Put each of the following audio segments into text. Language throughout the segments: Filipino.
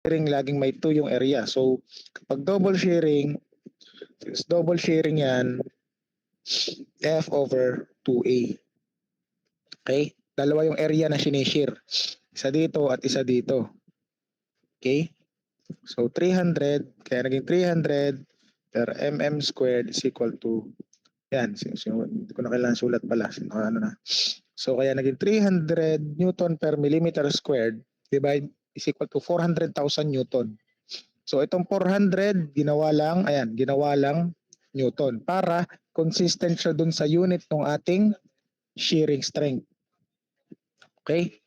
sharing, laging may 2 yung area. So, kapag double sharing, yan, F over 2A. Okay? Dalawa yung area na sinishare. Isa dito at isa dito. Okay? So, 300, kaya naging 300 per mm squared is equal to, yan, hindi ko na kailangan sulat pala. Ano na. So, kaya naging 300 Newton per millimeter squared divide is equal to 400,000 Newton. So, itong 400, ginawa lang Newton para consistent siya dun sa unit ng ating shearing strength. Okay?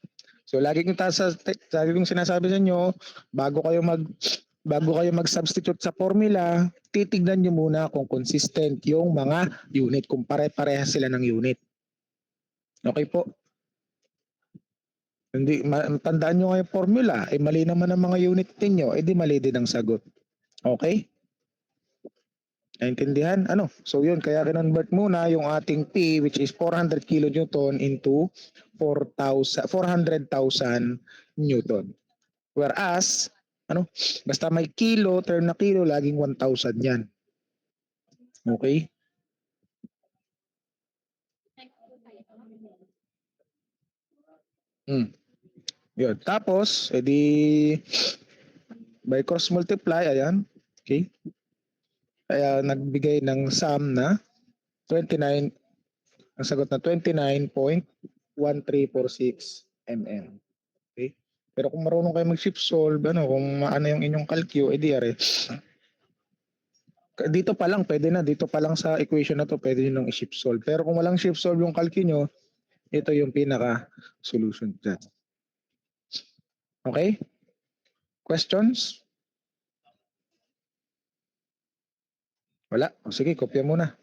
So, lagi kong sinasabi sa inyo, bago kayo mag-substitute sa formula, titignan nyo muna kung consistent yung mga unit, kung pare-parehas sila ng unit. Okay po? Tandaan nyo nga yung formula, mali naman ang mga unit ninyo, di mali din ang sagot. Okay? Naintindihan? Ano? So yun, kaya kinonvert muna yung ating P, which is 400 kilonewton into 400,000 Newton. Whereas, basta may kilo, term na kilo, laging 1,000 yan. Okay? Yun. Tapos, by cross multiply, ayan. Okay? Kaya nagbigay ng sum na 29, ang sagot na 29.1346 mm. Okay? Pero kung marunong kayo mag-shift solve, kung maano yung inyong calcu, edi are. Dito pa lang, pwede na. Dito pa lang sa equation na to, pwede nyo nang i-shift solve. Pero kung walang shift solve yung calcu nyo, ito yung pinaka-solution dyan. Okay? Questions? Wala? O sige, kopya muna.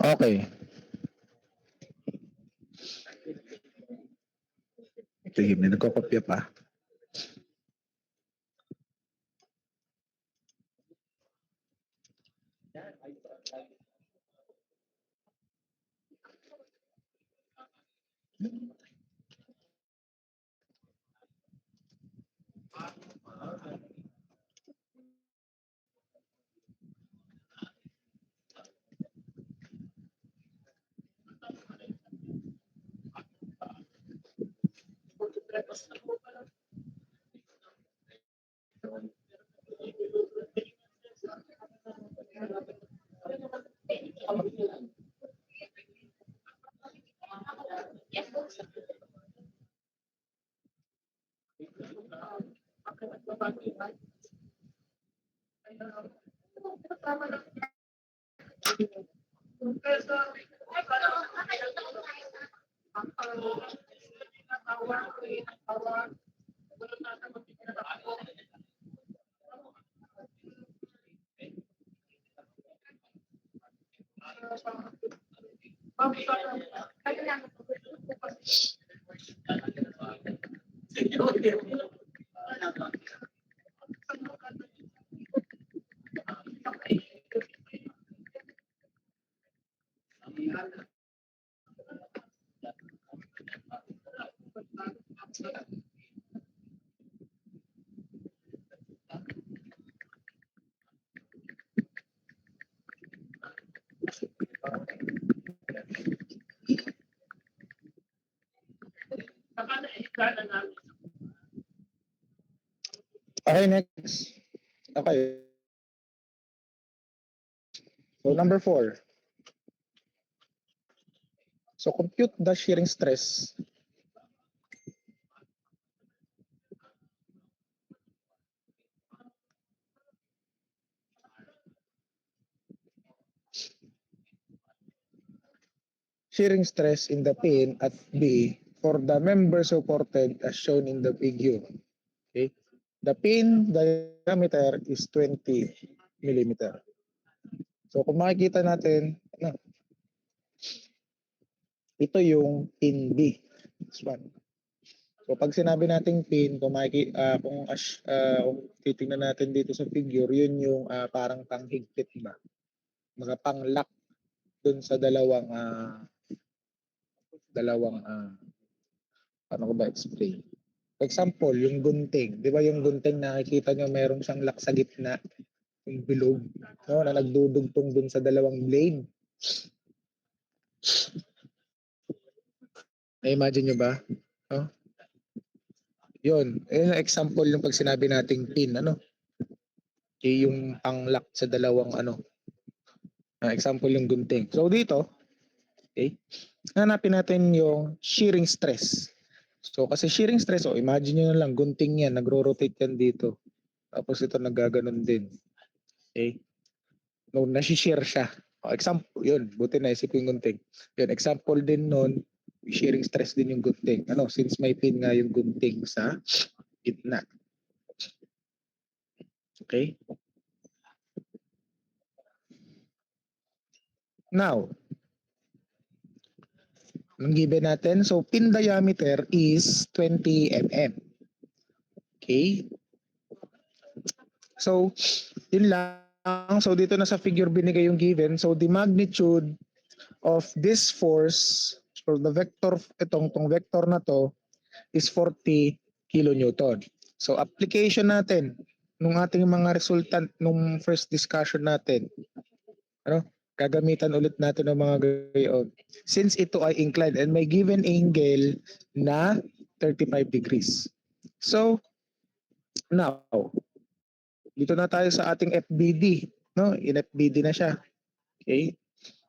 Okay. Sige, may nagkokopya pa. Okay, next. Okay. So number 4. So compute the shearing stress. Shearing stress in the pin at B for the member supported as shown in the figure. Okay. The pin diameter is 20 millimeter. So kung makikita natin, ito yung pin B. This one. So pag sinabi nating pin, kung titingnan natin dito sa figure, yun yung parang panghigpit ba? Mga pang-lock dun sa paano ko ba explain? Example, yung gunting. Di ba yung gunting nakikita nyo meron siyang lock sa gitna, yung bilog, no, na nagdudugtong dun sa dalawang blade. Na-imagine nyo ba? No? Yun. Yung example yung pag sinabi nating pin, yung pang-lock sa dalawang example yung gunting. So dito, okay, hanapin natin yung shearing stress. So kasi shearing stress, imagine nyo na lang, gunting yan, nagro-rotate yan dito. Tapos ito naggaganon din. Okay? No, nasi-shear siya. Example, yun, buti na isip yung gunting. Yun, example din nun, shearing stress din yung gunting. Since may pin nga yung gunting sa gitna. Okay? Now, ang given natin, so pin diameter is 20 mm. Okay? So, yun lang. So, dito na sa figure binigay yung given. So, the magnitude of this force, or the vector, tong vector na to, is 40 kilonewton. So, application natin nung ating mga resultant nung first discussion natin, gagamitan ulit natin ng mga gayon. Since ito ay inclined and may given angle na 35 degrees. So, now, dito na tayo sa ating FBD, no? In FBD na siya. Okay?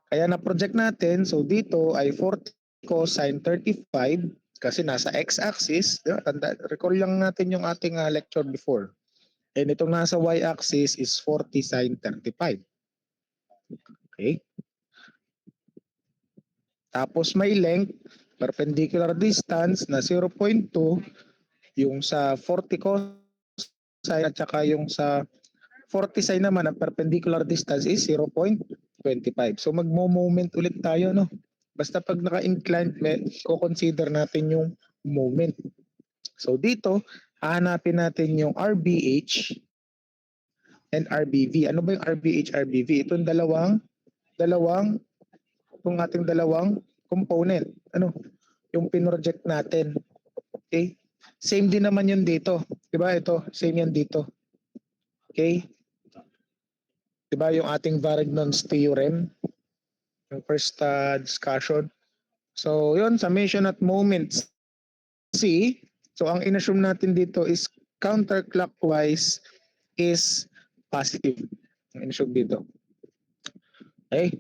Kaya na-project natin, so dito ay 40 cosine 35 kasi nasa x-axis, recall lang natin yung ating lecture before. And itong nasa y-axis is 40 sine 35. Okay? Tapos may length, perpendicular distance na 0.2, yung sa 40 cosine at saka yung sa 40 sine naman, ang perpendicular distance is 0.25. So magmo-moment ulit tayo, no? Basta pag naka-inclined, ko-consider natin yung moment. So dito, hahanapin natin yung RBH and RBV. Ano ba yung RBH, RBV? Itong itong ating dalawang component. Yung pinroject natin. Okay? Same din naman yun dito. Diba? Ito, same yan dito. Okay? Diba yung ating Varignon's theorem? Yung first discussion. So, yun, summation at moments. C, so ang inassume natin dito is counterclockwise is positive. Ang inassume dito. Okay?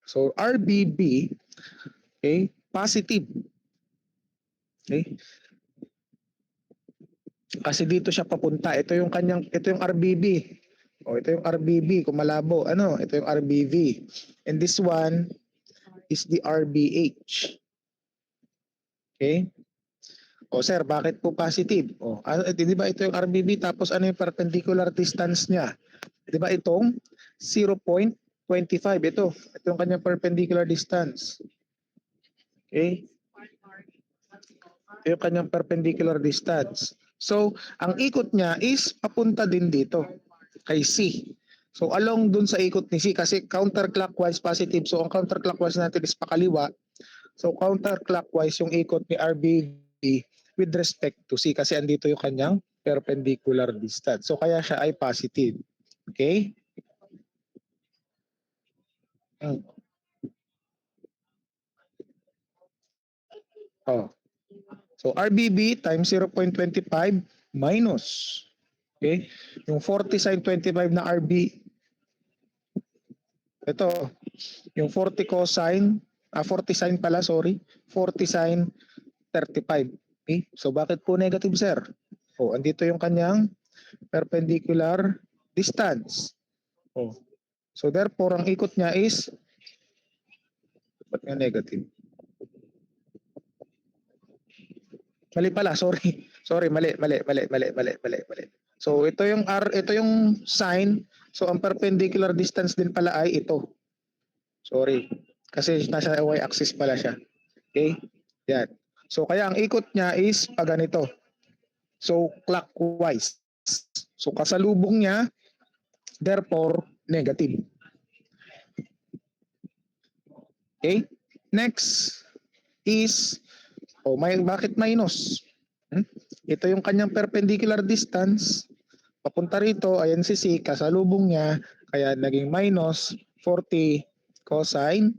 So, RBB, okay, positive. Okay? Kasi dito siya papunta. Ito yung RBB. Ito yung RBB kung malabo. Ito yung RBV. And this one is the RBH. Okay? Sir, bakit po positive? Di ba ito yung RBB tapos ano yung perpendicular distance niya? Di ba itong 0.25 ito yung kanyang perpendicular distance. Okay? yung kanyang perpendicular distance. So, ang ikot niya is papunta din dito kay C. So, along dun sa ikot ni C kasi counterclockwise positive. So, ang counterclockwise natin is pakaliwa. So, counterclockwise yung ikot ni RBB with respect to C kasi andito yung kanyang perpendicular distance. So, kaya siya ay positive. Okay? Hmm. Oh. So, RBB times 0.25 minus. Okay? Yung 40 sine 25 na RB, ito, yung 40 cosine, 40 sine pala, sorry, 40 sine 35. Okay? So, bakit po negative, sir? O, andito yung kanyang perpendicular distance. O, so, therefore, ang ikot niya is, ba't nga negative? Mali pala, sorry. Sorry, mali. So, ito yung R, ito yung sine. So, ang perpendicular distance din pala ay ito. Sorry. Kasi nasa y-axis pala siya. Okay? Yan. So, kaya ang ikot niya is pag ganito. So, clockwise. So, kasalubong niya, therefore, negative. Okay? Next is, bakit minus? Ito yung kanyang perpendicular distance. Papunta rito, ayan si C, kasalubong niya, kaya naging minus 40 cosine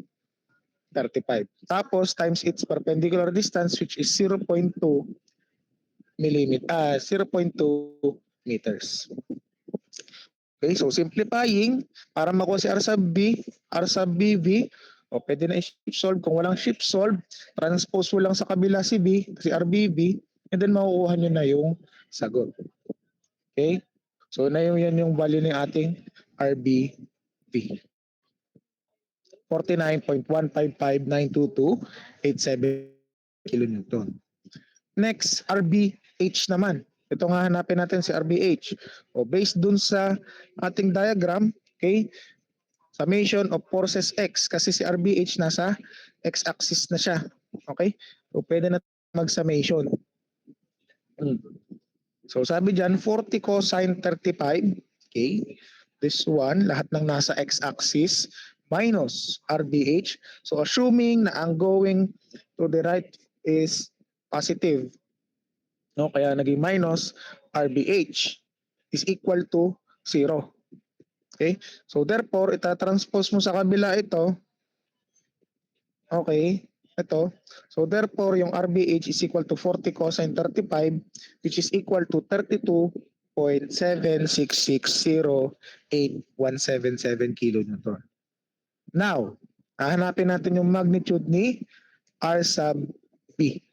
35. Tapos, times its perpendicular distance, which is 0.2 meters. Okay, so simplifying, para makuha si R sub B, R sub BV, pwede na i-shift solve. Kung walang shift solve, transpose mo lang sa kabila si B, si RBB, and then makukuha nyo na yung sagot. Okay? So, yan yung value ng ating RBV. 49.155,922.87 kilonewton. Next, RBH naman. Ito nga hanapin natin si RBH. Based dun sa ating diagram, okay, summation of forces X kasi si RBH nasa X-axis na siya. Okay? So, pwede na mag-summation. So, sabi dyan, 40 cosine 35, okay, this one, lahat ng nasa X-axis, minus RBH. So, assuming na ang going to the right is positive, no? Kaya naging minus RBH is equal to 0. Okay? So therefore, itatranspose mo sa kabila ito. Okay? Ito. So therefore, yung RBH is equal to 40 cosine 35 which is equal to 32.7660817 kilonewton. Now, hahanapin natin yung magnitude ni R sub B.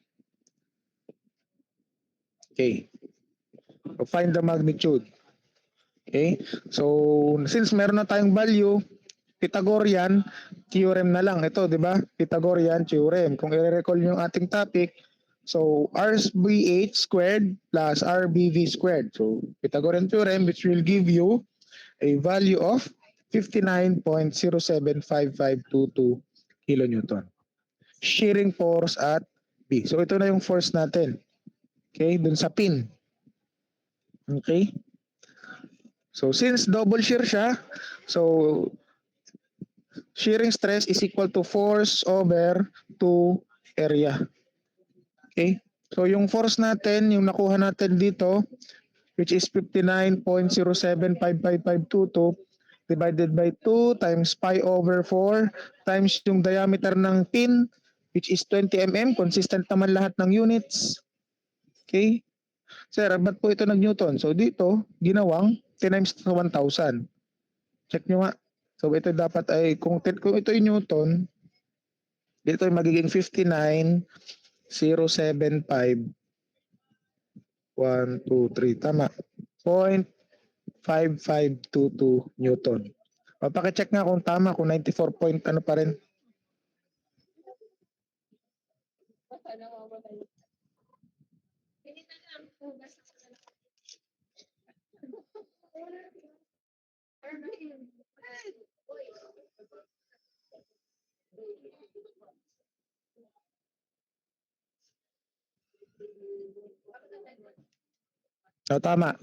Okay. So find the magnitude. Okay? So, since meron na tayong value, Pythagorean theorem na lang. Ito, di ba? Pythagorean theorem. Kung i-recall yung ating topic, so RBH squared plus RBV squared. So, Pythagorean theorem which will give you a value of 59.075522 kilonewton. Shearing force at B. So, ito na yung force natin. Okay? Dun sa pin. Okay? So, since double shear siya, so shearing stress is equal to force over to area. Okay? So, yung force natin, yung nakuha natin dito, which is 59.075522 divided by 2 times pi over 4 times yung diameter ng pin, which is 20 mm. Consistent naman lahat ng units. Okay? Sir, ba't po ito nag-Newton? So, dito, ginawang 10 times sa 1,000. Check nyo nga. So, ito dapat ay, kung ito yung Newton, dito ay magiging 59,075, 1, 2, 3, tama. 0.5522 Newton. Pakicheck nga kung tama, kung 94 point ano pa rin. O, tama.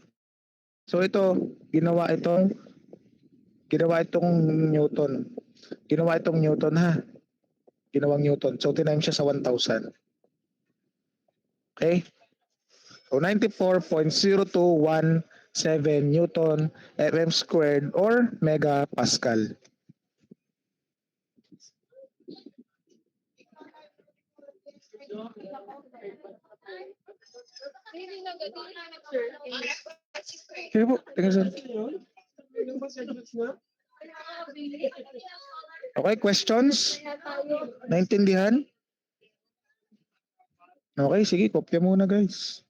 So ito, ginawa itong Newton. Ginawa itong Newton ha. Ginawang Newton. So tinimes siya sa 1,000. Okay? So 94.0217 Newton mm squared or megapascal. Sige po, tingnan sir. Okay, questions? Naintindihan? Okay, sige, kopya muna guys.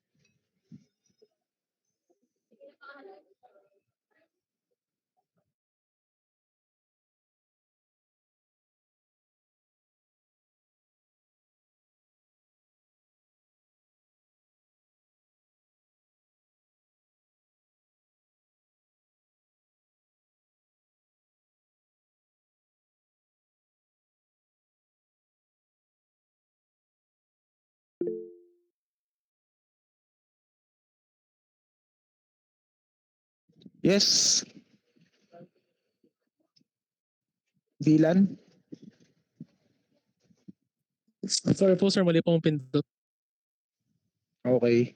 Yes, Dylan? Sorry po sir, mali pong pindot. Okay.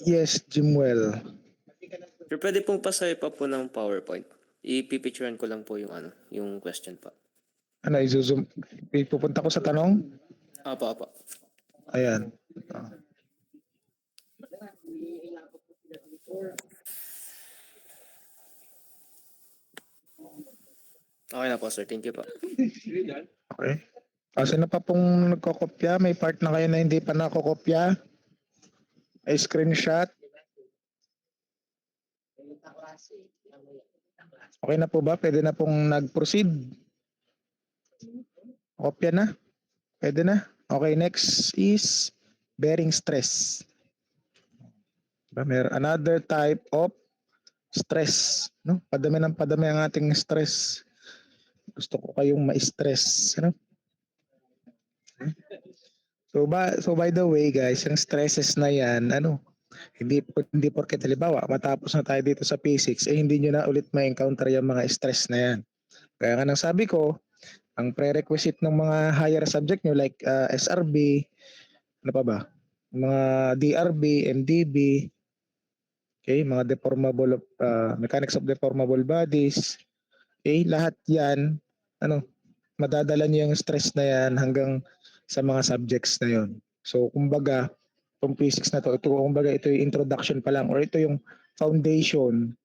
Yes, Jimwell. Sir, pwede pong pasay pa po ng PowerPoint. Ipipicturean ko lang po yung question pa. Ano, i-zoom? Pupunta ko sa tanong? Apa. Ayan. Ah. Okay na po, sir. Thank you po. Okay. Kasi na pa pong nagkokopya, may part na kayo na hindi pa nakokopya. Ay screenshot. Okay na po ba? Pwede na pong nag-proceed. Kopya na? Pwede na? Okay, next is bearing stress. Meron another type of stress, no? Padami ng padami ang ating stress. Gusto ko kayong ma-stress, ano? So by the way, guys, yung stresses na 'yan, ano, hindi porket halimbawa matapos na tayo dito sa P6 hindi niyo na ulit ma-encounter yung mga stress na 'yan. Kaya nga nang sabi ko, ang prerequisite ng mga higher subject nyo like SRB, ano pa ba? Mga DRB, MDB, okay, mga deformable mechanics of deformable bodies, okay, lahat 'yan, ano, madadala niyo yung stress na 'yan hanggang sa mga subjects na 'yon. So kumbaga, itong physics na to, kumbaga ito yung introduction pa lang or ito yung foundation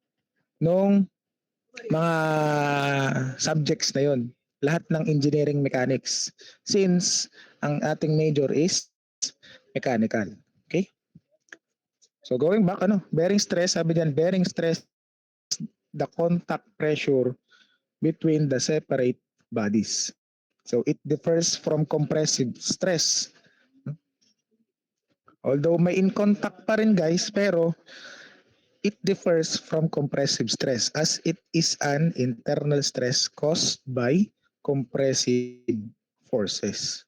nung mga subjects na 'yon. Lahat ng engineering mechanics since ang ating major is mechanical. Okay? So going back, bearing stress, sabi diyan, bearing stress, the contact pressure between the separate bodies. So it differs from compressive stress. Although may in contact pa rin guys, pero it differs from compressive stress as it is an internal stress caused by compressive forces.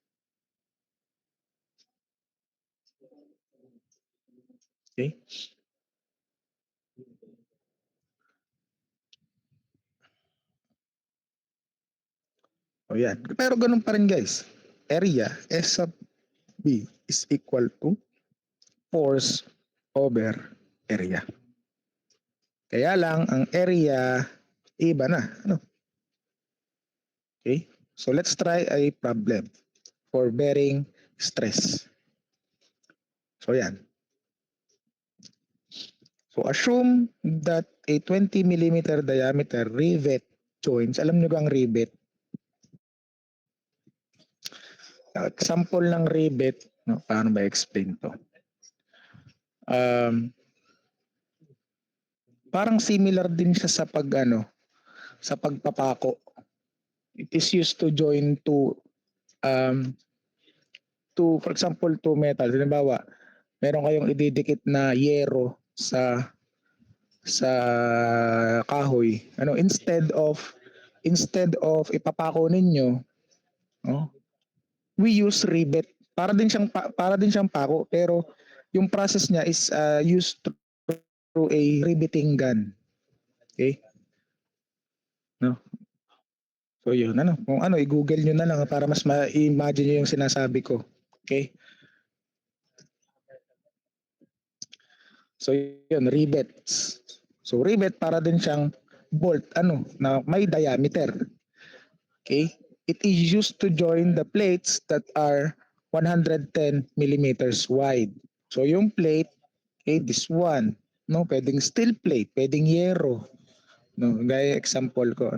Okay? O yan. Pero ganun pa rin guys. Area S sub B is equal to force over area. Kaya lang, ang area, iba na. Ano? Okay? So let's try a problem for bearing stress. So yan. So assume that a 20 millimeter diameter rivet joins, alam nyo ba ang rivet? Example ng rivet, no, paano ba explain to? Parang similar din siya sa sa pagpapako. It is used to join for example, two metal. Halimbawa, meron kayong ididikit na yero sa kahoy. Instead of ipapako ninyo, no? We use rivet. Para din siyang pako, pero yung process niya is used through a riveting gun. Okay? No. So yun, kung i-google nyo na lang para mas ma-imagine nyo yung sinasabi ko. Okay? So yun, rivets. So rivet para din siyang bolt, na may diameter. Okay? It is used to join the plates that are 110 millimeters wide. So yung plate, okay, this one, no, pwedeng steel plate, pwedeng yero, no, gaya example ko,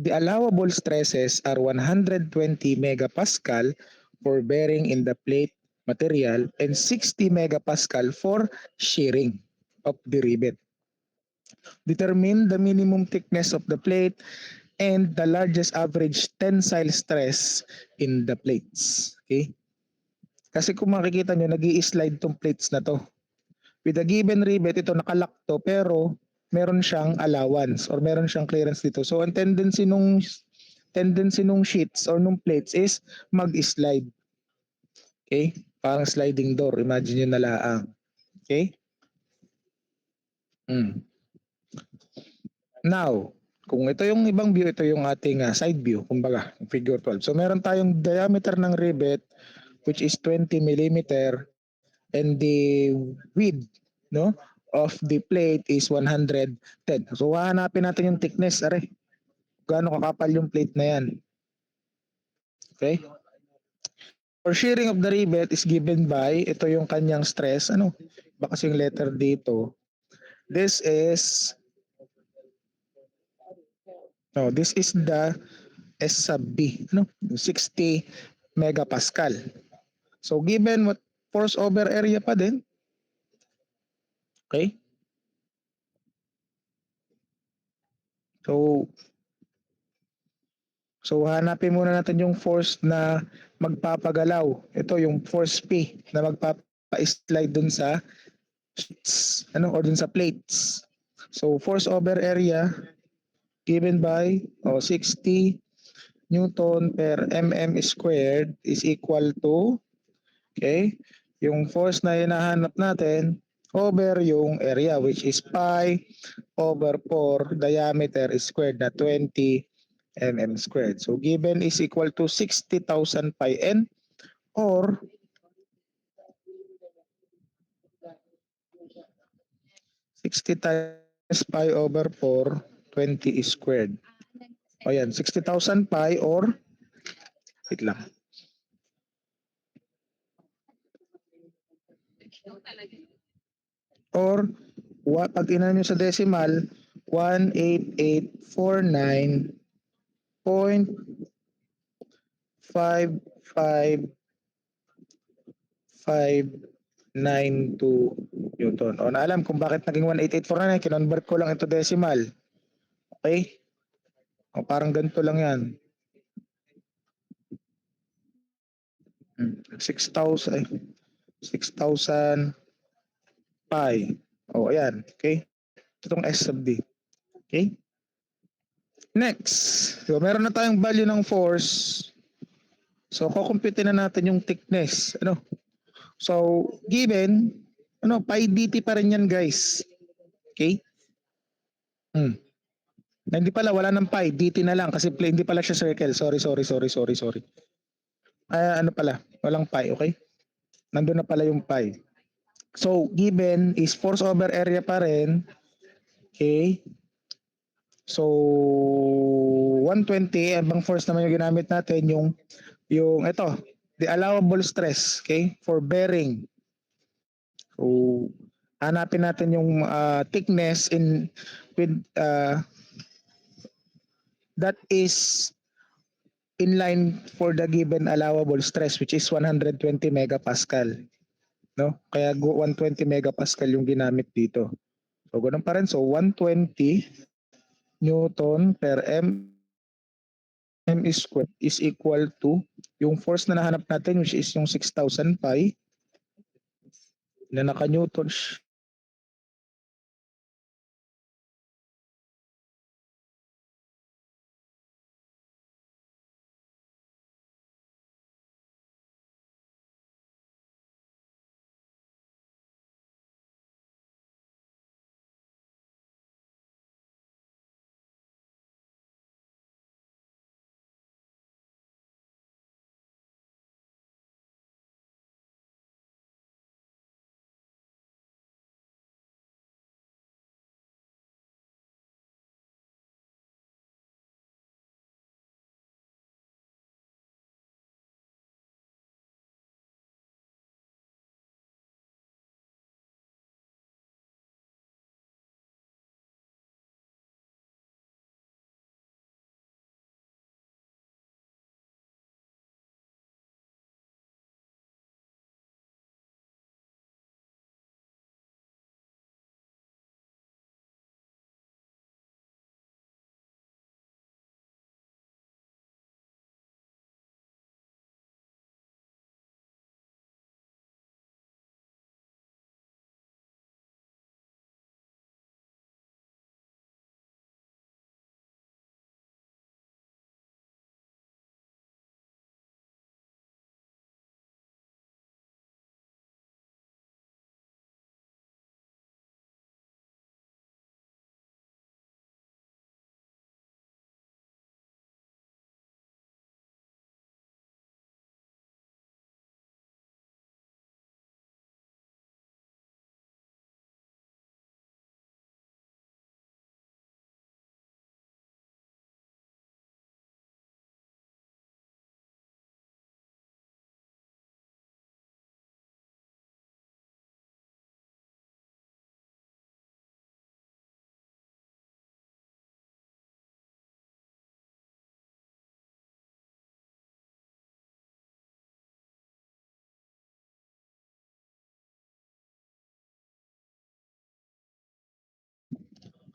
The allowable stresses are 120 megapascal for bearing in the plate material and 60 megapascal for shearing of the rivet. Determine the minimum thickness of the plate and the largest average tensile stress in the plates. Okay? Kasi kung makikita nyo, nag-i-slide tong plates na to. With a given rivet, ito nakalock to, pero meron siyang allowance or meron siyang clearance dito. So ang tendency nung sheets or nung plates is mag-slide. Okay? Parang sliding door. Imagine nyo na laang. Okay? Now, kung ito yung ibang view, ito yung ating side view, kumbaga, figure 12. So meron tayong diameter ng rivet which is 20 millimeter and the width, no, of the plate is 110. So hahanapin natin yung thickness, are. Gaano kakapal yung plate na yan. Okay? For shearing of the rivet is given by, ito yung kanyang stress, ano, baka kasi yung letter dito. This is, no, this is the S sub B, ano, 60 megapascal. So given what force over area pa din, okay? So hanapin muna natin yung force na magpapagalaw. Ito yung force P na magpapa-slide dun sa sheets, ano, or dun sa plates. So force over area given by 60 Newton per mm squared is equal to, okay, yung force na hinahanap natin over yung area which is pi over 4 diameter squared na 20 mm squared. So given is equal to 60,000 pi n or 60 times pi over 4, 20 squared. O yan, 60,000 pi or, wait lang, or pag inan nyo sa decimal, 18849.5592 Newton. O naalam kung bakit naging 18849, kinonvert ko lang ito decimal. Okay? O parang ganito lang yan. 6,000 pi. O ayan. Okay? Itong S sub D. Okay? Next. So meron na tayong value ng force. So kukumputin na natin yung thickness. Ano? So given, ano, pi dt pa rin yan, guys. Okay? Hindi pala, wala ng pi, dt na lang kasi hindi pala siya circle. Sorry. Ano pala, walang pi, okay? Nandun na pala yung pi. So, given is force over area pa rin. Okay? So, 120, abang force naman yung ginamit natin, yung ito, the allowable stress, okay? For bearing. So, hanapin natin yung thickness with that is in line for the given allowable stress which is 120 megapascal, no? Kaya 120 megapascal yung ginamit dito. So ganun pa rin, so 120 Newton per mm squared is equal to yung force na nahanap natin which is yung 6,000 pi na naka-Newton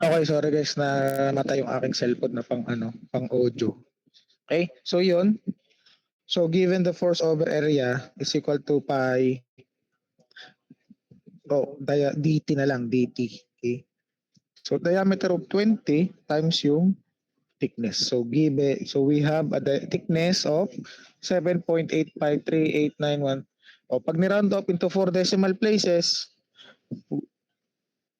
Okay, sorry guys na matay yung aking cellphone na pang audio. Okay? So yun. So given the force over area is equal to pi dt na lang, dt. Okay? So diameter of 20 times yung thickness. So we have a thickness of 7.853891. O pag ni-round up into 4 decimal places,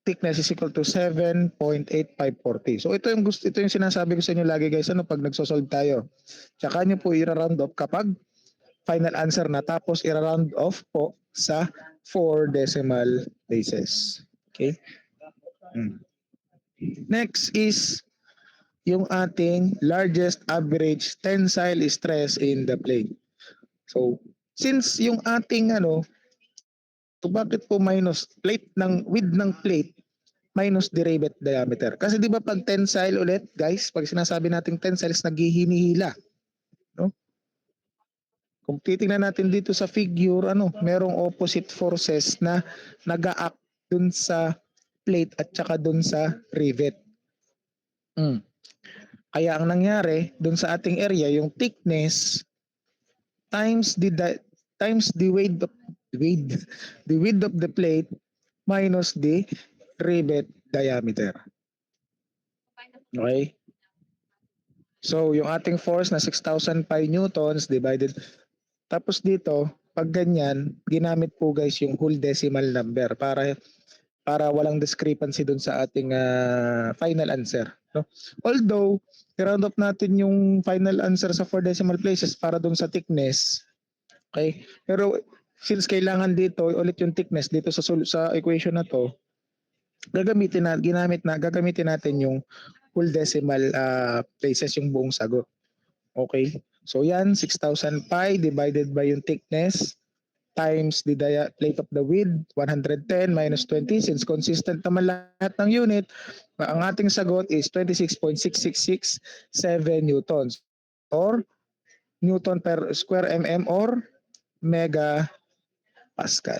thickness is equal to 7.8540. So ito yung sinasabi ko sa inyo lagi guys pag nagso-solve tayo. Tsaka nyo po i-round off kapag final answer na tapos i-round off po sa 4 decimal places. Okay? Next is yung ating largest average tensile stress in the plate. So, since yung ating so bakit po minus width ng plate minus the rivet diameter? Kasi 'di ba pag tensile ulit, guys, pag sinasabi nating tensile is naghihinihila, no? Kung titingnan natin dito sa figure, merong opposite forces na nag-a-act dun sa plate at saka dun sa rivet. Kaya ang nangyari dun sa ating area, yung thickness times the width of the plate minus the rivet diameter. Okay? So, yung ating force na 6,000 pi newtons divided. Tapos dito, pag ganyan, ginamit po guys yung whole decimal number para walang discrepancy dun sa ating final answer. No? Although, i-round up natin yung final answer sa 4 decimal places para dun sa thickness. Okay? Pero since kailangan dito ulit yung thickness dito sa equation na to, gagamitin natin yung whole decimal places yung buong sagot. Okay? So yan, 6,000 pi divided by yung thickness times the plate of the width, 110 minus 20. Since consistent naman lahat ng unit, ang ating sagot is 26.6667 newtons or newton per square mm or mega pascal.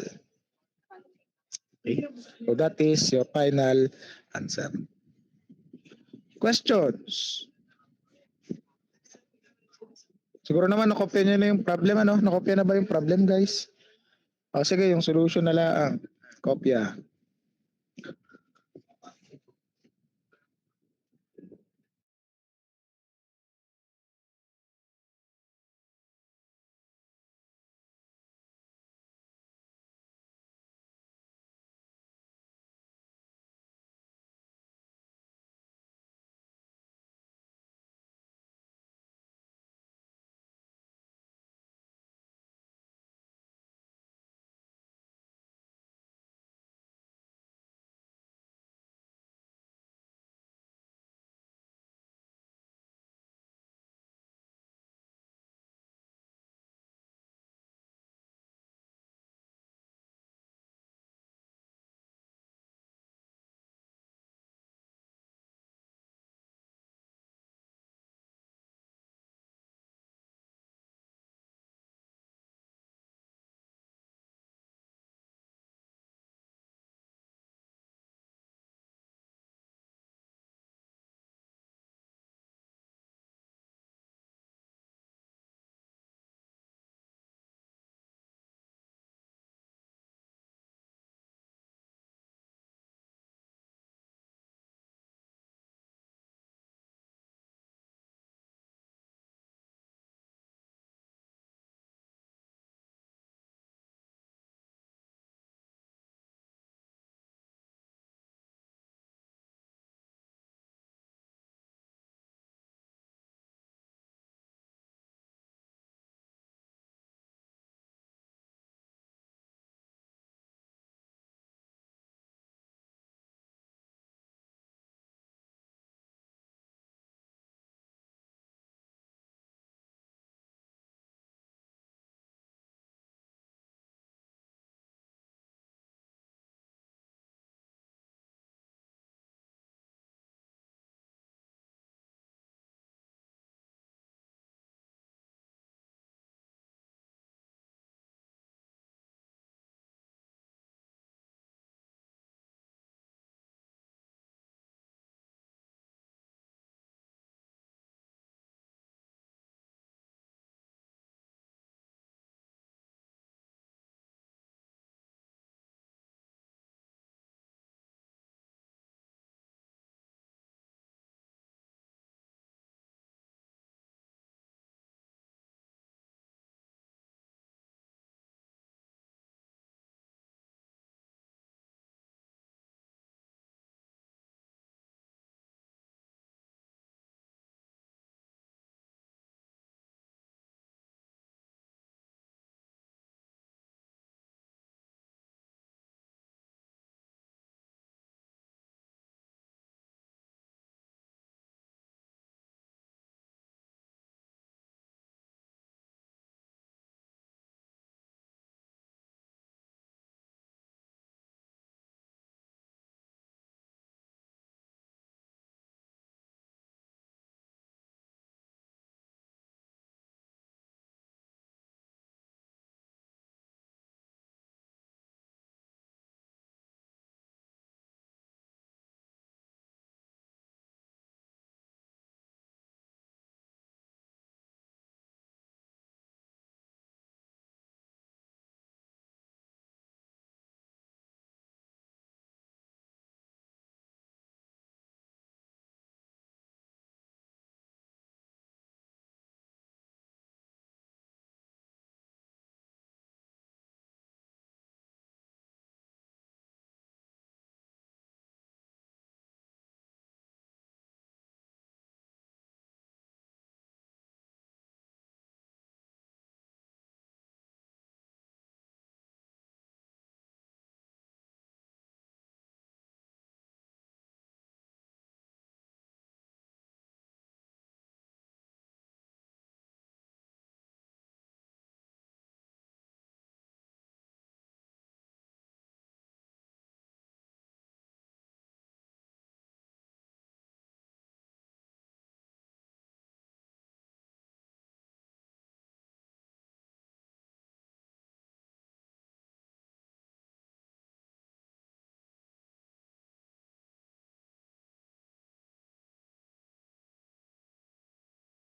Okay? So that is your final answer. Questions? Siguro naman nakopya nyo na yung problem, Nakopya na ba yung problem, guys? O sige, yung solution na lang. Kopya.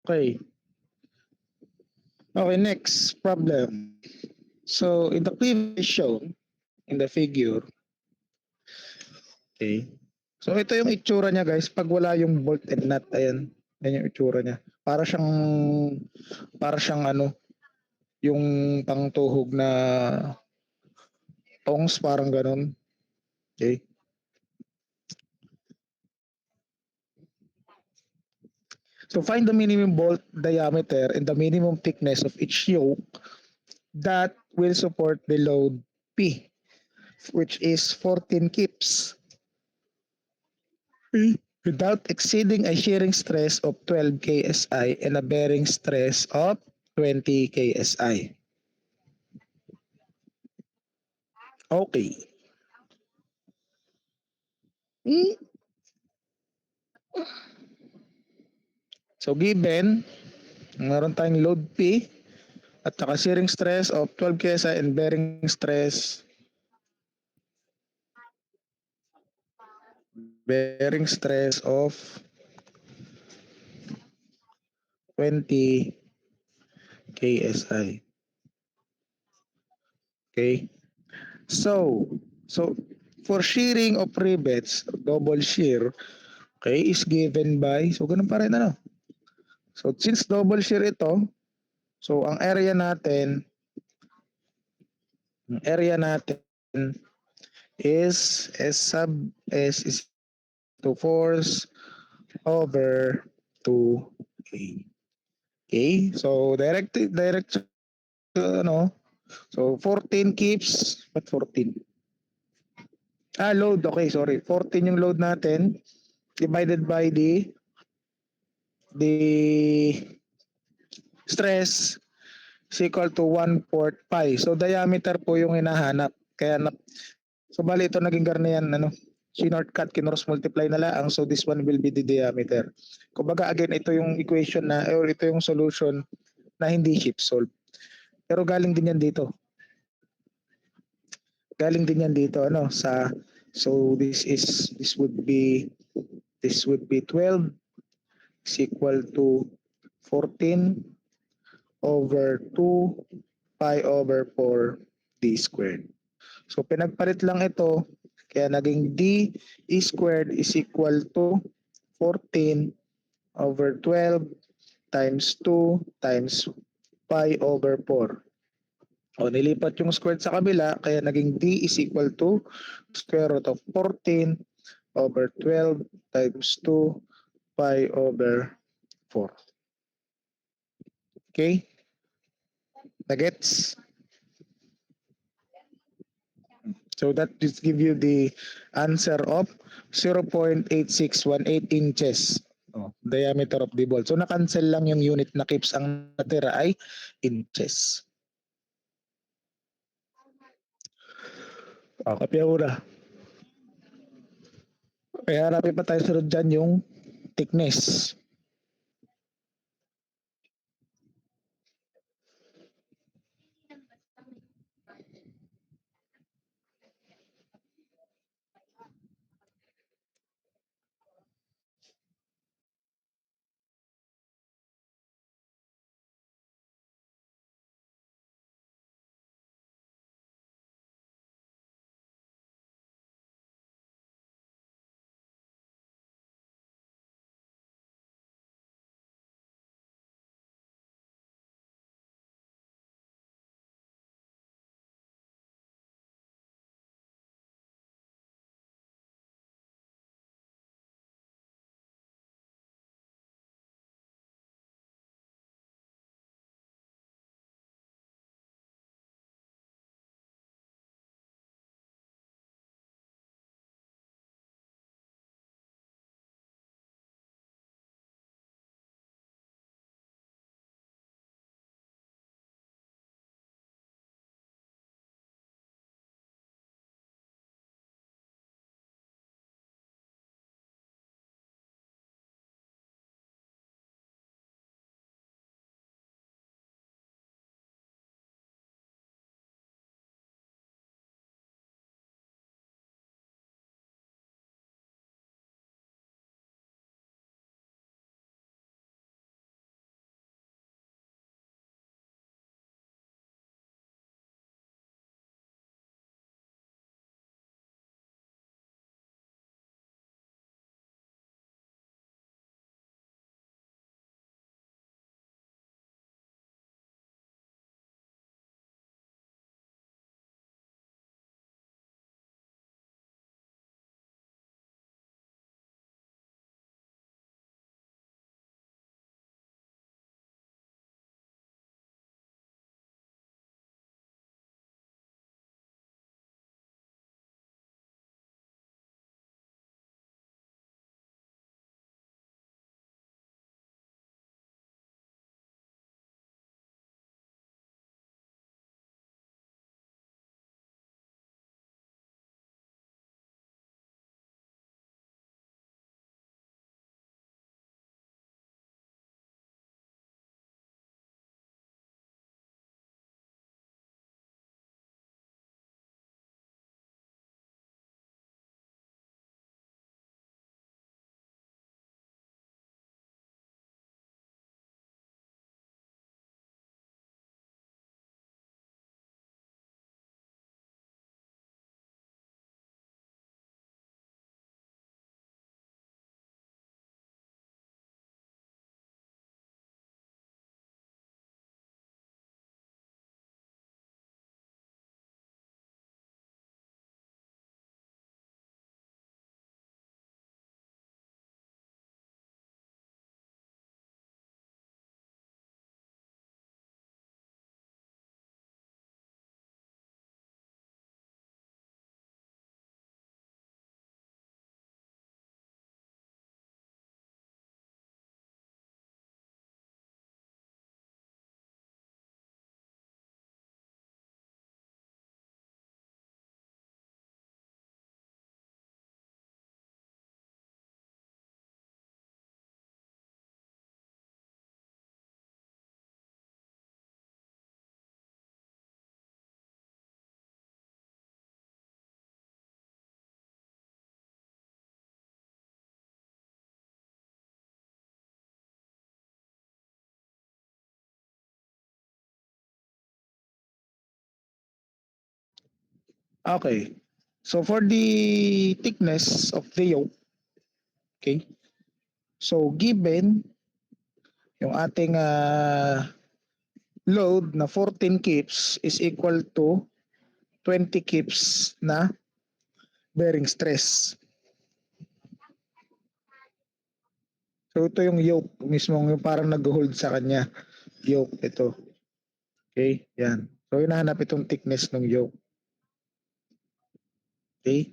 Okay. Okay, next problem. So, in the previous shown, in the figure, okay. So, ito yung itsura niya guys, pag wala yung bolt and nut, ayan. Ayan yung itsura niya. Para siyang ano, yung pangtuhog na tongs, parang ganun. Okay. So, find the minimum bolt diameter and the minimum thickness of each yoke that will support the load P, which is 14 kips. Without exceeding a shearing stress of 12 KSI and a bearing stress of 20 KSI. Okay. Hmm. So given, meron tayong load P at saka shearing stress of 12 KSI and bearing stress of 20 KSI. Okay? So for shearing of rivets, double shear, okay, is given by, so ganun pa rin ano. So since double shear ito, so ang area natin is S sub S is to force over 2A. Okay? So direct ano, so 14 keeps, but 14? Load, okay, sorry. 14 yung load natin divided by the stress is equal to 1/4 pi. So diameter po yung hinahanap. So bali ito naging Garnian ano, shortcut kinos multiply na lang. So this one will be the diameter. Kumbaga again ito yung equation na or ito yung solution na hindi shift solve. Pero galing din yan dito. Galing din yan dito ano sa, so this would be 12 is equal to 14 over 2 pi over 4 d squared. So pinagpalit lang ito, kaya naging d squared is equal to 14 over 12 times 2 times pi over 4. O nilipat yung squared sa kabila, kaya naging d is equal to square root of 14 over 12 times 2 pi over 4. Okay? Nagets? So that just give you the answer of 0.8618 inches. Diameter of the ball. So na-cancel lang yung unit na kips, ang natira ay inches. Kapya una. Kaya hanapin pa tayo sunod dyan yung thickness. Okay. So for the thickness of the yoke, okay? So given yung ating load na 14 kips is equal to 20 kips na bearing stress. So ito yung yoke mismo, yung parang nag-hold sa kanya. Yoke ito. Okay? Yan. So hinahanap itong thickness ng yoke. Okay?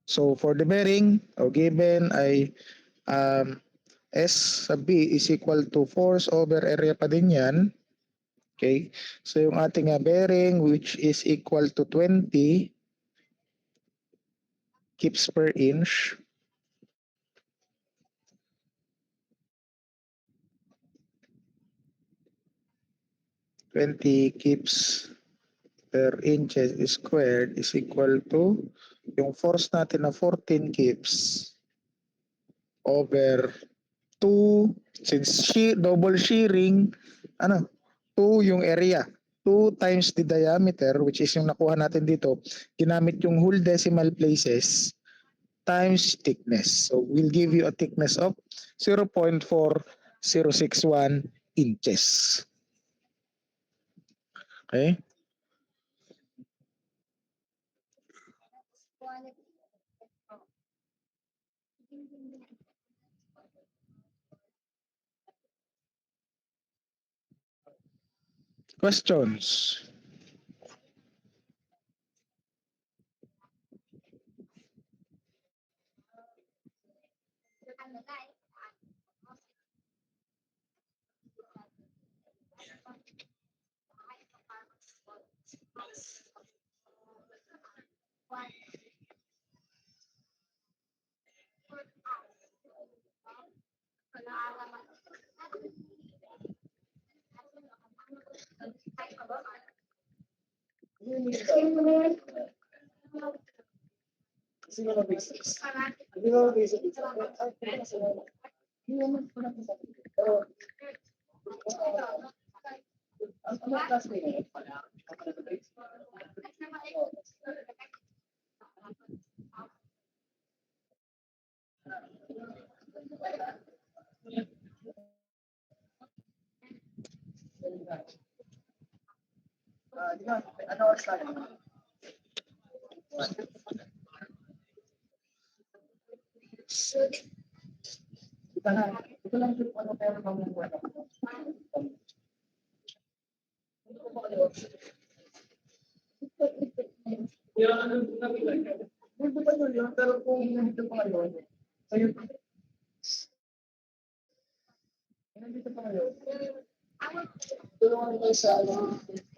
So for the bearing, given ay S sub B is equal to force over area pa din yan. Okay? So yung ating bearing which is equal to 20 kips per inch. Kips per inches squared is equal to yung force natin na 14 kips over 2 since double shearing 2 yung area 2 times the diameter which is yung nakuha natin dito ginamit yung whole decimal places times thickness. So we'll give you a thickness of 0.4061 inches. Okay? Questions?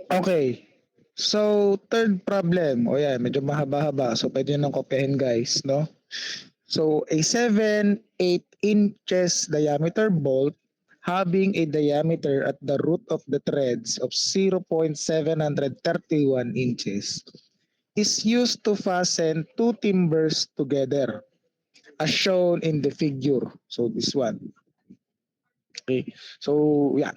Okay. So, third problem. O yan, medyo mahaba-haba. So, pwede nyo nang kopyahin guys, no? So, a 7/8 inches diameter bolt having a diameter at the root of the threads of 0.731 inches is used to fasten two timbers together as shown in the figure. So, this one. Okay. So, yeah.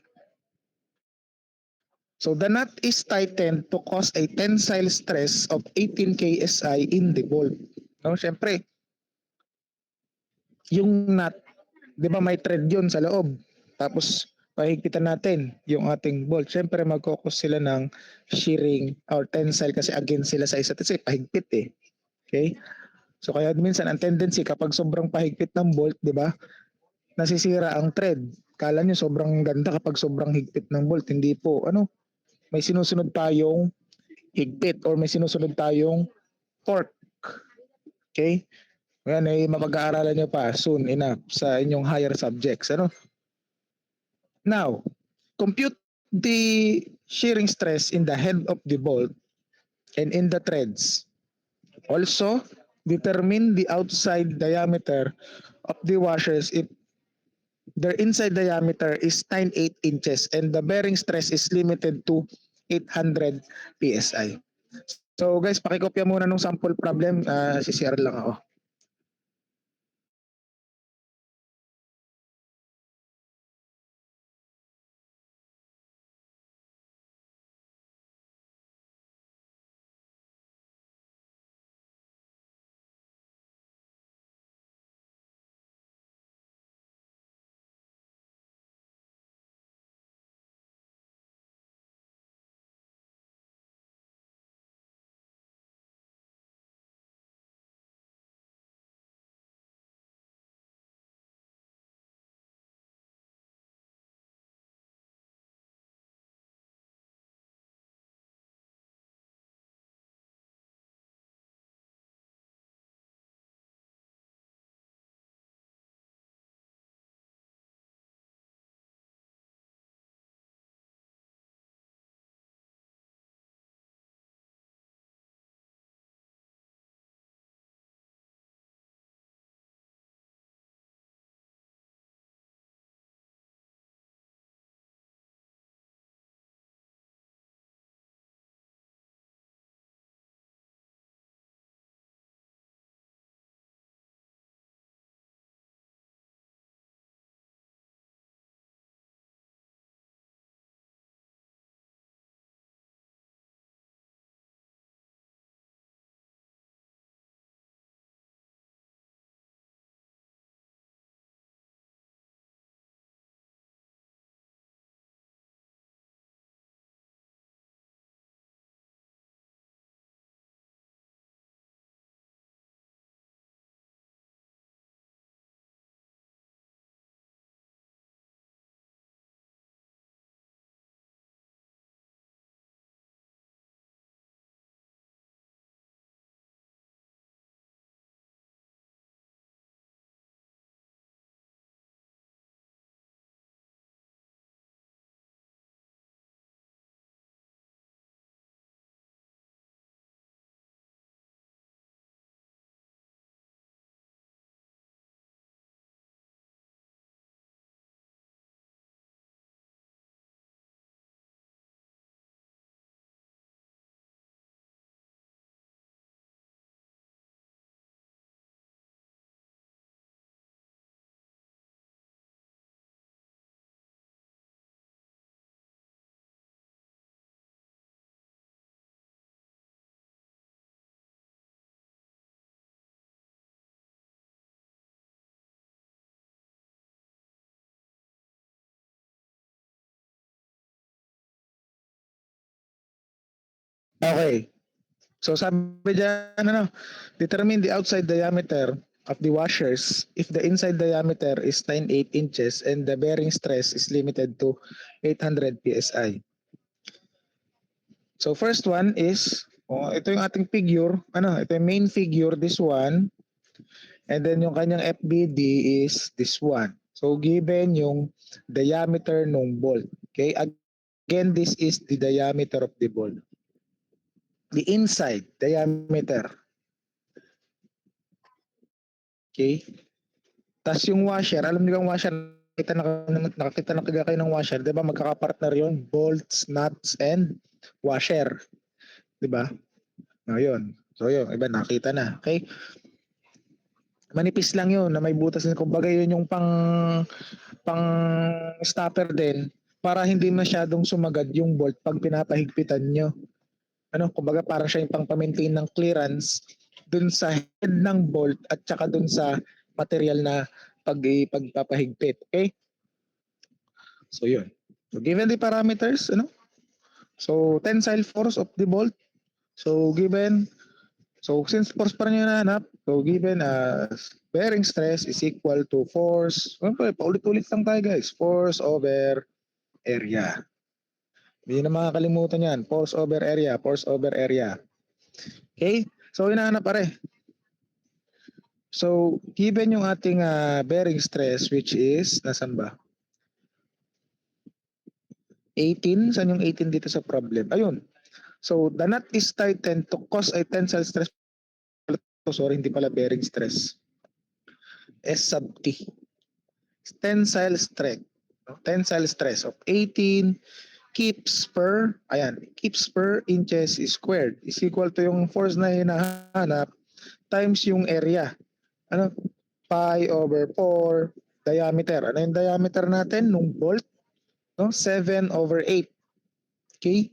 So the nut is tightened to cause a tensile stress of 18 KSI in the bolt. No, syempre, yung nut, 'di ba may thread 'yon sa loob. Tapos pahigpitan natin yung ating bolt. Syempre magkokos sila ng shearing or tensile kasi against sila sa isa't isa, pahigpit eh. Okay? So kaya minsan ang tendency kapag sobrang pahigpit ng bolt, 'di ba? Nasisira ang thread. Kala nyo sobrang ganda kapag sobrang higpit ng bolt. Hindi po. May sinusunod tayong higpit or may sinusunod tayong torque. Okay? Ngayon ay mapag-aaralan nyo pa soon enough sa inyong higher subjects. Now, compute the shearing stress in the head of the bolt and in the threads. Also, determine the outside diameter of the washers if their inside diameter is 98 inches and the bearing stress is limited to 800 PSI. So guys, pakikopya muna nung sample problem, CCR lang ako. Okay. So sabi dyan, ano, determine the outside diameter of the washers if the inside diameter is 98 inches and the bearing stress is limited to 800 psi. So first one is, ito yung ating figure, ito yung main figure, this one, and then yung kanyang FBD is this one. So given yung diameter ng bolt. Okay, again, this is the diameter of the bolt. The inside diameter. Okay? Tapos yung washer, alam niyo yung washer, nakakita na kayo ng washer, 'di ba? Magkakapartner 'yon, bolts, nuts and washer. 'Di ba? Ayun. So yun, iba nakita na. Okay? Manipis lang 'yun na may butas na, kumbaga yun yung pang stopper din para hindi masyadong sumagad yung bolt pag pinapahigpitan nyo. Kumbaga parang siya yung pang-maintain ng clearance dun sa head ng bolt at saka dun sa material na pagpapahigpit. Okay? So yun. So given the parameters, so tensile force of the bolt. So since force pa rin yung nahanap, so given as bearing stress is equal to force, paulit-ulit lang tayo guys, force over area. Hindi na makakalimutan yan. Force over area, force over area. Okay? So, hinahanap pare. So, given yung ating bearing stress, which is, nasan ba? 18. Saan yung 18 dito sa problem? Ayun. So, the nut is tightened to cause a tensile stress. Sorry, hindi pala bearing stress. S sub T. Tensile stress. Tensile stress of 18 kips per inches squared is equal to yung force na hinahanap times yung area. Pi over 4 diameter. Ano yung diameter natin nung bolt? 7 over 8. Okay?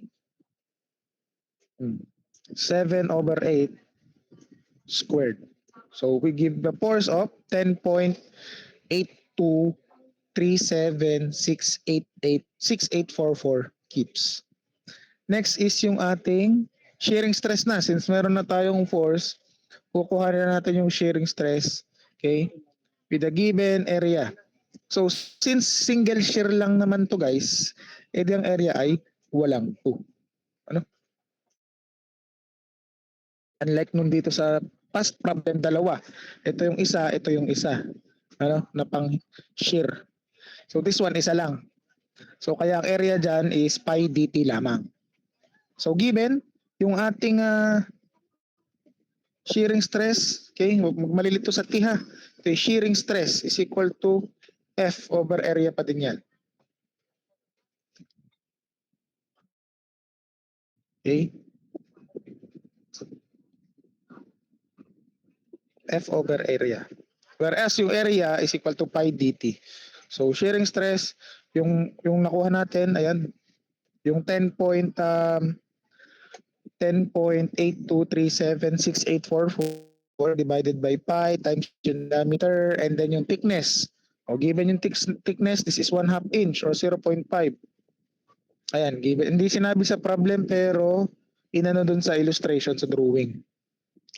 7 over 8 squared. So we give the force of 10.82376844 kips. Next is yung ating shearing stress na. Since meron na tayong force, kukuha na natin yung shearing stress, okay, with a given area. So since single shear lang naman to guys, edi ang area ay walang 2. Unlike nung dito sa past problem, dalawa. Ito yung isa. Na pang shear. So this one, isa lang. So kaya ang area dyan is pi dt lamang. So given yung ating shearing stress, okay, malilito sa T ha. Okay, shearing stress is equal to F over area pa din yan. Okay? F over area. Whereas yung area is equal to pi dt. So shearing stress, yung nakuha natin, ayan, yung 10.82376844 divided by pi times yung diameter and then yung thickness. Given yung thickness, this is 1/2 inch or 0.5. Ayan, given. Hindi sinabi sa problem pero inano dun sa illustration sa drawing.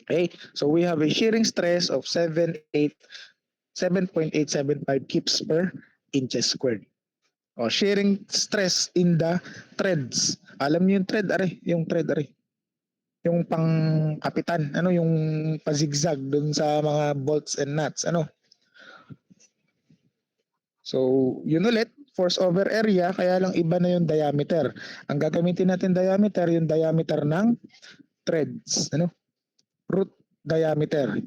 Okay, so we have a shearing stress of 7.875 kips per inches squared. Shearing stress in the threads. Alam niyo yung thread, yung thread, yung pang kapitan, yung pa-zigzag dun sa mga bolts and nuts, So, yun ulit, force over area, kaya lang iba na yung diameter. Ang gagamitin natin diameter, yung diameter ng threads, root diameter.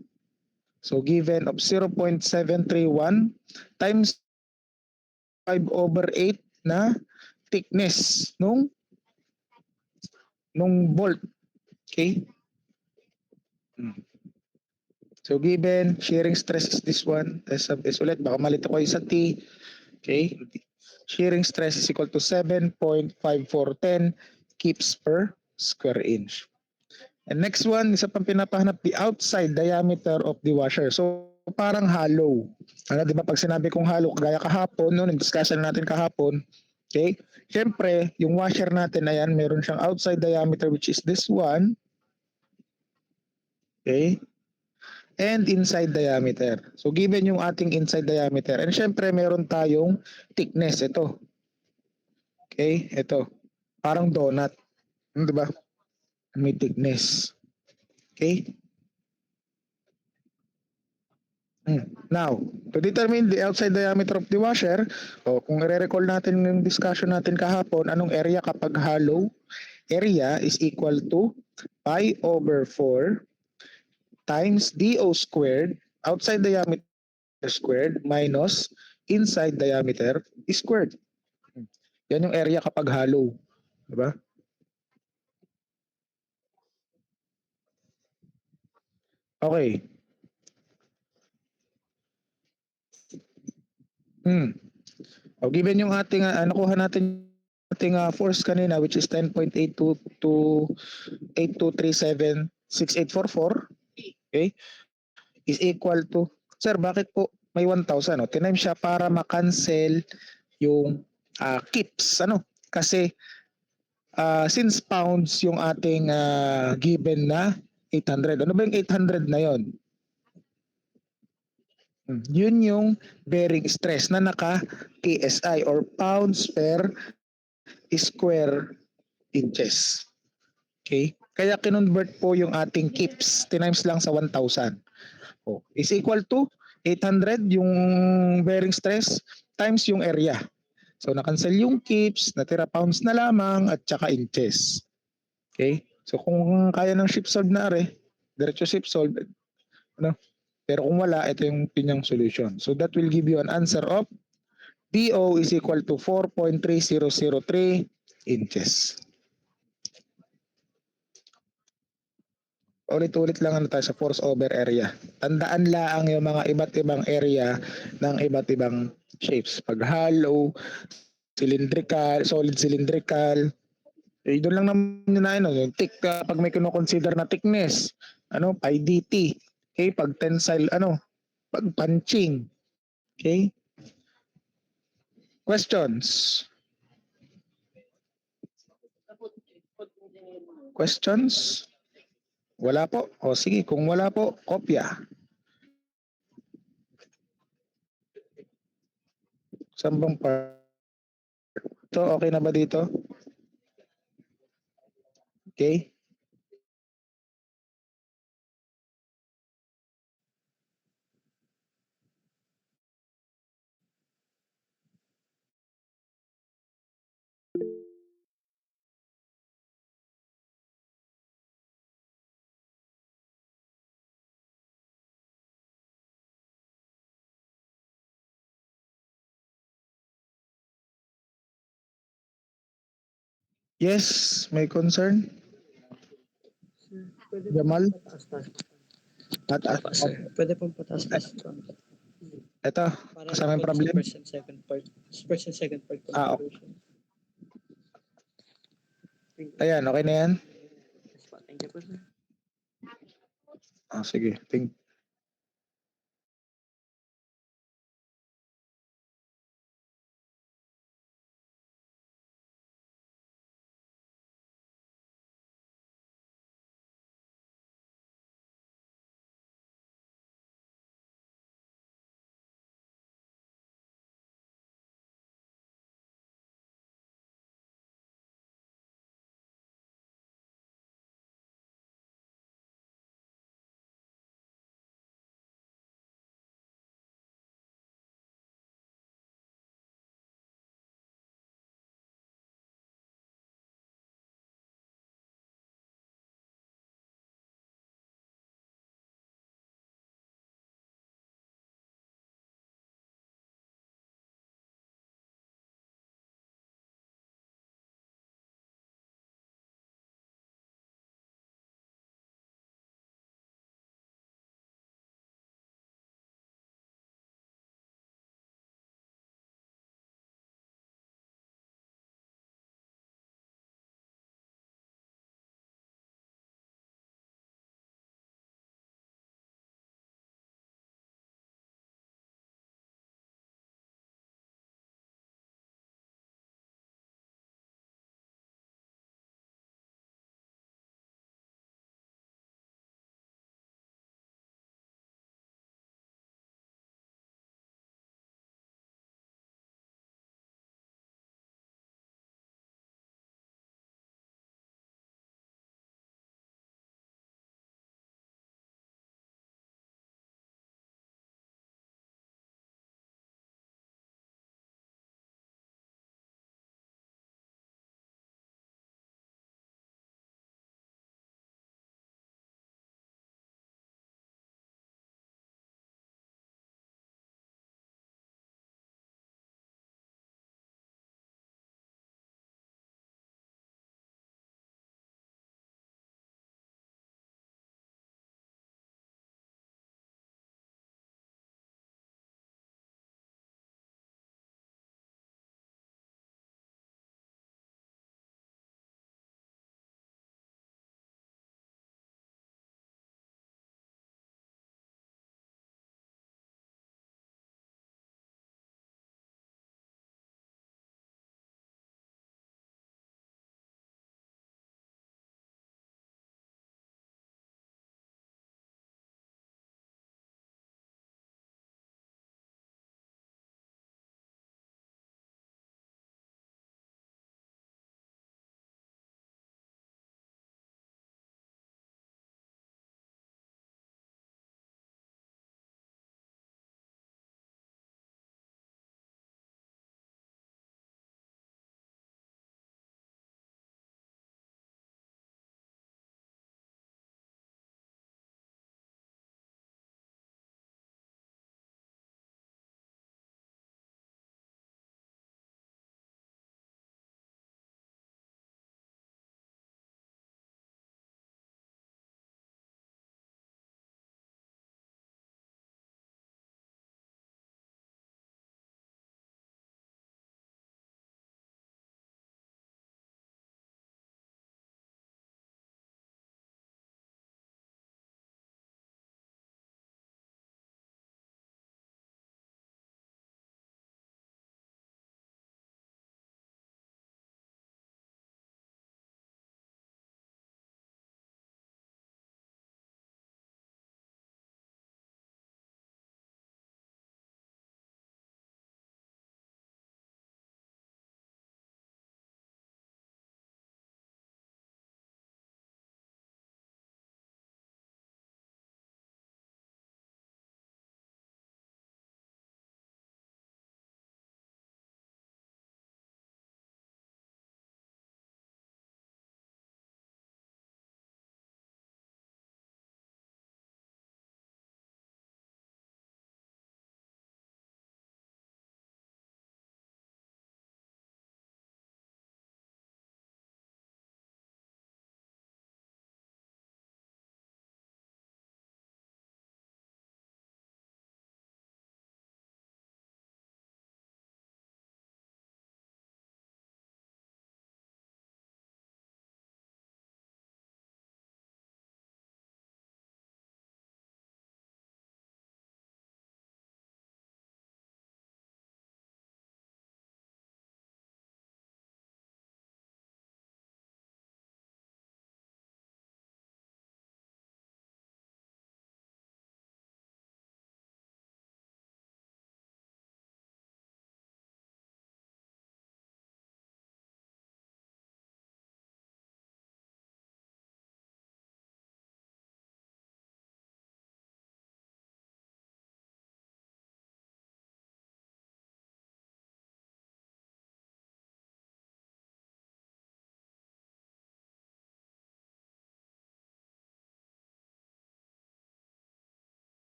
So, given of 0.731 times 5 over 8 na thickness nung bolt. Okay? So, given shearing stress is this one. S ulit, baka malito ko sa T. Okay? Shearing stress is equal to 7.5410 kips per square inch. And next one, isa pang pinapahanap, the outside diameter of the washer. So, parang hollow. Di ba pag sinabi kong hollow, kagaya kahapon, nag-discussion natin kahapon, Okay? Siyempre, yung washer natin, ayan, meron siyang outside diameter which is this one. Okay? And inside diameter. So, given yung ating inside diameter. And siyempre, meron tayong thickness. Ito. Okay? Ito. Parang donut. Di ba? May thickness. Okay? Now, to determine the outside diameter of the washer, kung i-recall natin yung discussion natin kahapon, anong area kapag hollow? Area is equal to pi over 4 times DO squared, outside diameter squared, minus inside diameter squared. Yan yung area kapag hollow. Diba? Okay. Given yung ating, nakuha natin ating force kanina which is 10.82 to 82376844, okay, is equal to, sir, bakit po may 1,000? No? Tinimes siya para makancel yung kips. Ano? Kasi since pounds yung ating given na 800. Ano ba yung 800 na yon? Yun yung bearing stress na naka PSI or pounds per square inches. Okay? Kaya kinonvert po yung ating kips, tinimes lang sa 1,000. Is equal to 800 yung bearing stress times yung area. So na-cancel yung kips, natira pounds na lamang at saka inches. Okay? So kung kaya ng ship solve na are, diretso ship solve, ano? Pero kung wala, ito yung pinyang solution. So that will give you an answer of DO is equal to 4.3003 inches. Ulit-ulit lang ano tayo sa force over area. Tandaan lang yung mga iba't ibang area ng iba't ibang shapes. Pag hollow, cylindrical, solid cylindrical, doon lang naman na yung thick, pag may kino-consider na thickness, pi dt. Okay, pag tensile, pag punching. Okay? Questions? Questions? Wala po. O sige, kung wala po, kopya. Saan bang part? So, okay na ba dito? Okay? Yes, may concern? Jamal? Apa, sir. Pwede pong pataas-taas ito. Ito, Para kasama yung po problem? sa first and second part. First and second part po ng Okay. solution. Ayan, okay na yan? Yes po. Thank you po, sir. Sige.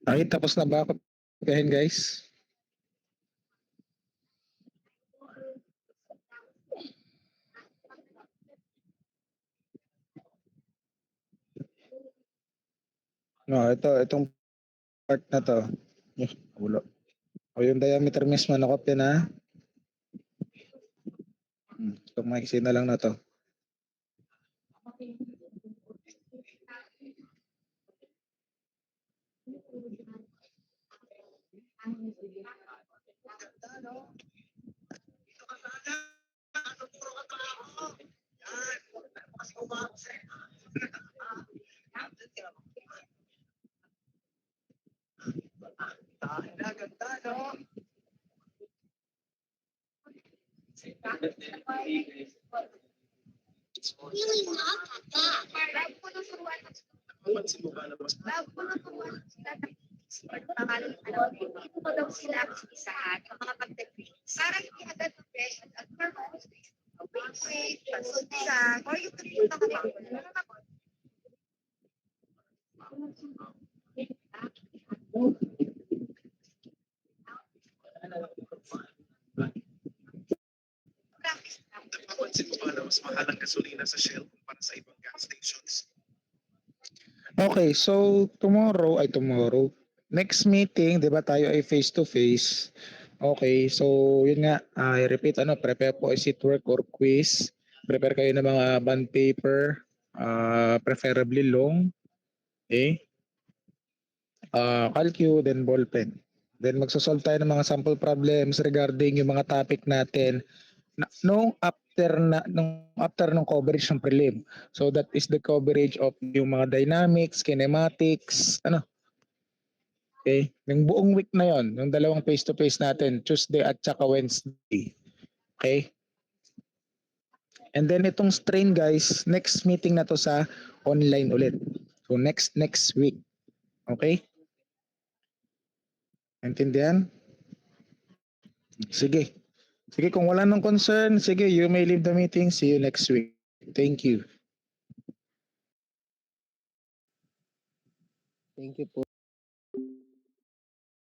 Ay, tapos na ba ako? Kahin, guys? No, itong part na to. Ulo. O yung diameter mismo, nakopya na. Itong maiksi na lang na to. Dito ko daw sila isahan ng mga pagdating. Para hindi agad mag-pressure at hormones, weight, pagsunsa, or yung nakikita ka ba? Practice lang. Napapansin mo ba na mas mahal ang gasolina sa Shell kumpara sa ibang gas stations? Okay, so tomorrow, next meeting, di ba tayo ay face to face? Okay, so yun nga, I repeat, prepare po is it work or quiz. Prepare kayo ng mga bond paper, preferably long. Okay? Calcu, then ball pen. Then magsosolve tayo ng mga sample problems regarding yung mga topic natin nung after ng coverage ng prelim. So that is the coverage of yung mga dynamics, kinematics, Okay? Yung buong week na yon, yung dalawang face-to-face natin, Tuesday at saka Wednesday. Okay? And then itong strain guys, next meeting na to sa online ulit. So next week. Okay? Intindihan? Sige. Sige, kung wala nang concern, sige, you may leave the meeting. See you next week. Thank you. Thank you po.